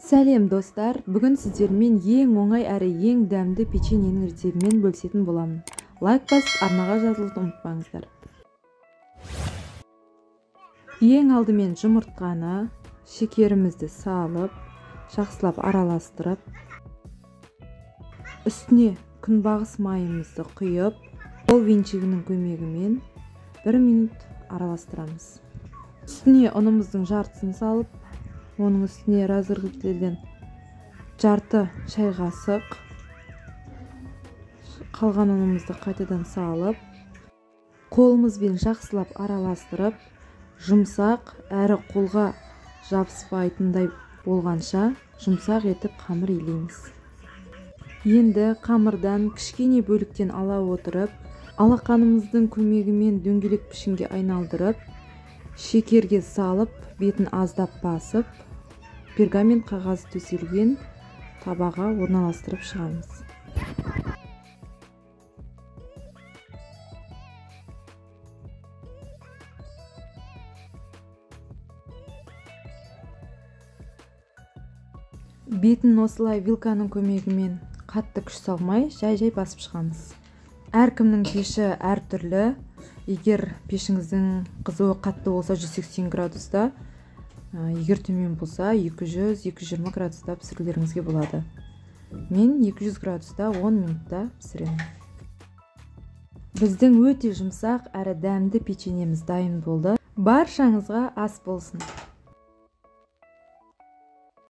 Сәлем достар, бүгін сіздермен ең оңай әрі ең дәмді печеньенің рецептімен бөлісетін боламын. Лайк басып, арнаға жазылуды ұмытпаңыздар. Ең алдымен жұмыртқаны, шекерімізді салып, жақсылап араластырып, үстіне күнбағыс майымызды құйып, қол венчигінің көмегімен 1 минут араластырамыз. Үстіне ұнымыздың жартысын салып, оның үстіне разырғытылған жарты шай қасық қалған ұнымызды қайтадан салып, қолымызбен жақсылап араластырып, жұмсақ әрі қолға жабыспайтындай болғанша жұмсақ етіп қамыр илейміз. Енді қамырдан кішкене бөліктен ала отырып, алақанымыздың көмегімен дөңгелек пішінге айналдырып, шекерге салып, бетін аздап басып, пергамент қағаз төселген табаға орналастырып шығамыз. Бетін осылай вилканың көмегімен қатты күш салмай, жай-жай басып шығамыз. Әркімнің пеші әртүрлі. Егер пешіңіздің қызуы қатты болса 180 градуста, егер төмен болса 200-220 градуста пісірулеріңізге болады. Мен 200 градуста 10 минутта пісіремін. Біздің өте жұмсақ әрі дәмді печеньеміз дайын болды. Баршаңызға ас болсын.